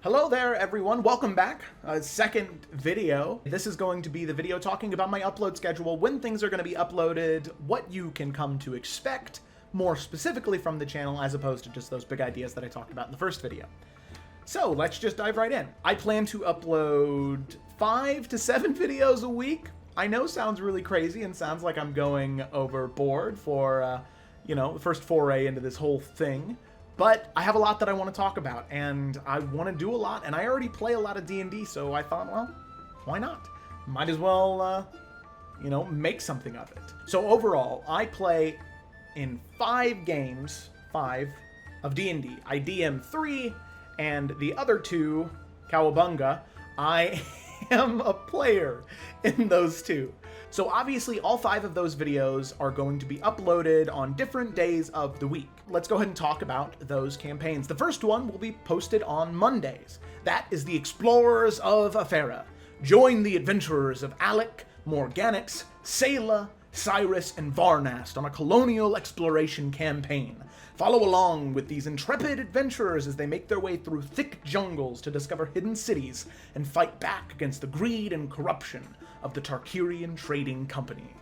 Hello there, everyone. Welcome back. Second video. This is going to be the video talking about my upload schedule, when things are going to be uploaded, what you can come to expect more specifically from the channel, as opposed to just those big ideas that I talked about in the first video. So let's just dive right in. I plan to upload 5 to 7 videos a week. I know sounds really crazy and sounds like I'm going overboard for, the first foray into this whole thing. But I have a lot that I want to talk about, and I want to do a lot, and I already play a lot of D&D, so I thought, well, why not? Might as well, make something of it. So overall, I play in 5 games, 5 of D&D. I DM 3, and the other 2, Cowabunga, I am a player in those 2. So obviously all 5 of those videos are going to be uploaded on different days of the week. Let's go ahead and talk about those campaigns. The first one will be posted on Mondays. That is the Explorers of Afera. Join the adventurers of Alec, Morganix, Sayla, Cyrus, and Varnast on a colonial exploration campaign. Follow along with these intrepid adventurers as they make their way through thick jungles to discover hidden cities and fight back against the greed and corruption of the Tarkirian Trading Company.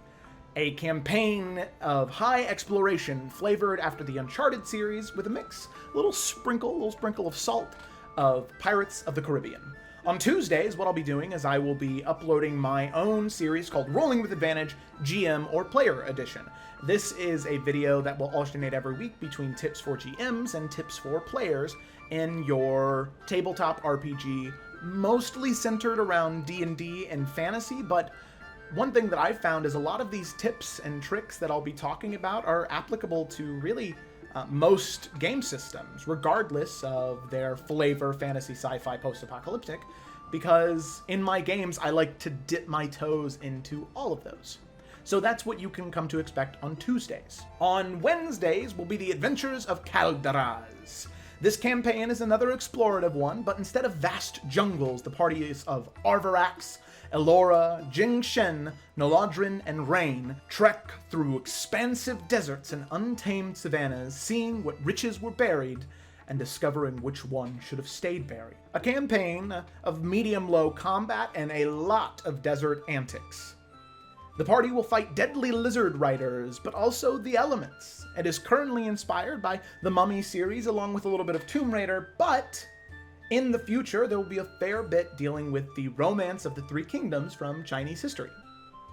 A campaign of high exploration flavored after the Uncharted series with a little sprinkle of salt of Pirates of the Caribbean. On Tuesdays, what I'll be doing is I will be uploading my own series called Rolling with Advantage GM or Player Edition. This is a video that will alternate every week between tips for GMs and tips for players in your tabletop RPG, mostly centered around D&D and fantasy, but one thing that I've found is a lot of these tips and tricks that I'll be talking about are applicable to really most game systems, regardless of their flavor, fantasy, sci-fi, post-apocalyptic, because in my games, I like to dip my toes into all of those. So that's what you can come to expect on Tuesdays. On Wednesdays will be the Adventures of Calderaz. This campaign is another explorative one, but instead of vast jungles, the party is of Arvarax, Elora, Jingshen, Noladrin, and Rain trek through expansive deserts and untamed savannas, seeing what riches were buried and discovering which one should have stayed buried. A campaign of medium-low combat and a lot of desert antics. The party will fight deadly lizard riders, but also the elements. It is currently inspired by the Mummy series along with a little bit of Tomb Raider, but in the future, there will be a fair bit dealing with the romance of the Three Kingdoms from Chinese history.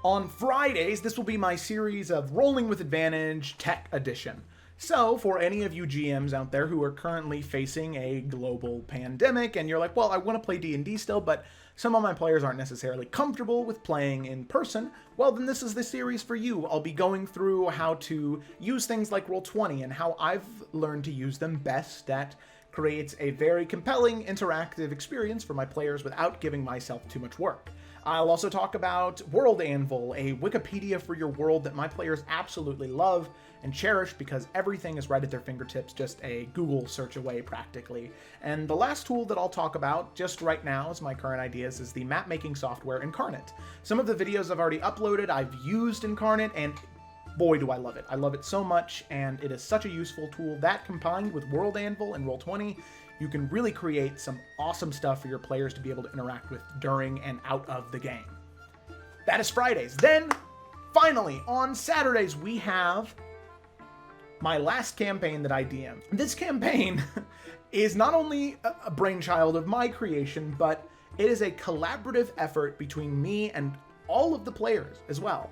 On Fridays, this will be my series of Rolling with Advantage Tech Edition. So, for any of you GMs out there who are currently facing a global pandemic, and you're like, well, I want to play D&D still, but some of my players aren't necessarily comfortable with playing in person, well, then this is the series for you. I'll be going through how to use things like Roll20 and how I've learned to use them best. That creates a very compelling, interactive experience for my players without giving myself too much work. I'll also talk about World Anvil, a Wikipedia for your world that my players absolutely love and cherish because everything is right at their fingertips, just a Google search away practically. And the last tool that I'll talk about just right now as my current ideas is the map-making software Incarnate. Some of the videos I've already uploaded, I've used Incarnate, and boy, do I love it. I love it so much, and it is such a useful tool that combined with World Anvil and Roll20, you can really create some awesome stuff for your players to be able to interact with during and out of the game. That is Fridays. Then, finally, on Saturdays, we have my last campaign that I DM. This campaign is not only a brainchild of my creation, but it is a collaborative effort between me and all of the players as well.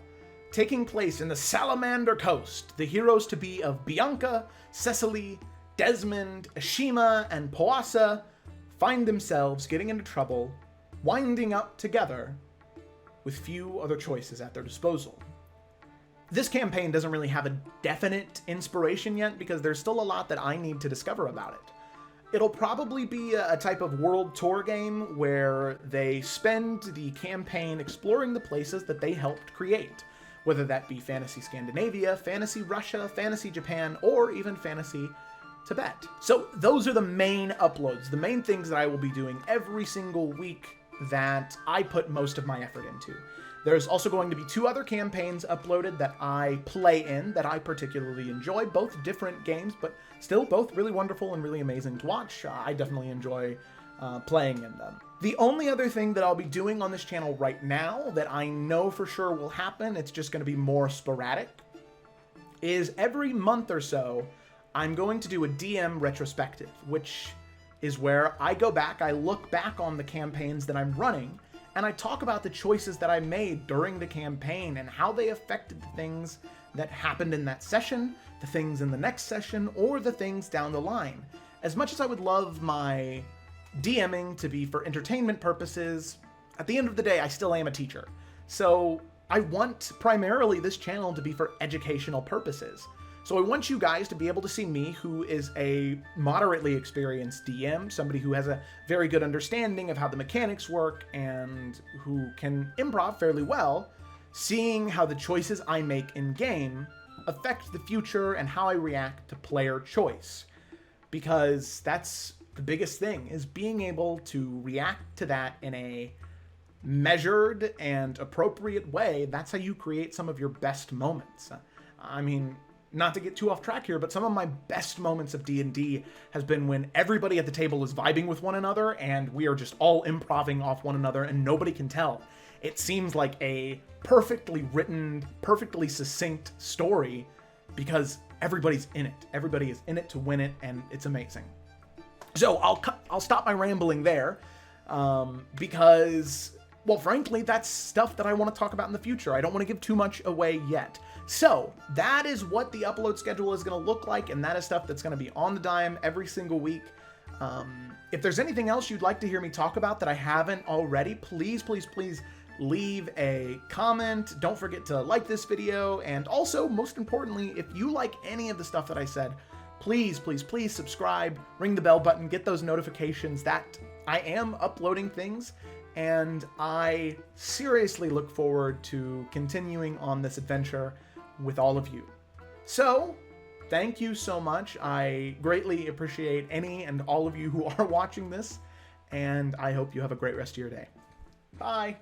Taking place in the Salamander Coast, the heroes to be of Bianca, Cecily, Desmond, Ashima, and Poasa find themselves getting into trouble, winding up together with few other choices at their disposal. This campaign doesn't really have a definite inspiration yet because there's still a lot that I need to discover about it. It'll probably be a type of world tour game where they spend the campaign exploring the places that they helped create, whether that be Fantasy Scandinavia, Fantasy Russia, Fantasy Japan, or even Fantasy Tibet. So those are the main uploads, the main things that I will be doing every single week that I put most of my effort into. There's also going to be 2 other campaigns uploaded that I play in that I particularly enjoy, both different games, but still both really wonderful and really amazing to watch. I definitely enjoy playing in them. The only other thing that I'll be doing on this channel right now that I know for sure will happen, it's just going to be more sporadic, is every month or so, I'm going to do a DM retrospective, which is where I go back, I look back on the campaigns that I'm running, and I talk about the choices that I made during the campaign and how they affected the things that happened in that session, the things in the next session, or the things down the line. As much as I would love my DMing to be for entertainment purposes, at the end of the day, I still am a teacher. So I want primarily this channel to be for educational purposes. So I want you guys to be able to see me, who is a moderately experienced DM, somebody who has a very good understanding of how the mechanics work and who can improv fairly well, seeing how the choices I make in-game affect the future and how I react to player choice. Because that's the biggest thing, is being able to react to that in a measured and appropriate way. That's how you create some of your best moments. I mean, not to get too off track here, but some of my best moments of D&D has been when everybody at the table is vibing with one another and we are just all improving off one another and nobody can tell. It seems like a perfectly written, perfectly succinct story because everybody's in it. Everybody is in it to win it, and it's amazing. So I'll stop my rambling there because, well, frankly, that's stuff that I want to talk about in the future. I don't want to give too much away yet. So that is what the upload schedule is going to look like, and that is stuff that's going to be on the dime every single week. If there's anything else you'd like to hear me talk about that I haven't already, please leave a comment. Don't forget to like this video, and also, most importantly, if you like any of the stuff that I said, please subscribe, ring the bell button, get those notifications that I am uploading things, and I seriously look forward to continuing on this adventure with all of you. So, thank you so much. I greatly appreciate any and all of you who are watching this, and I hope you have a great rest of your day. Bye!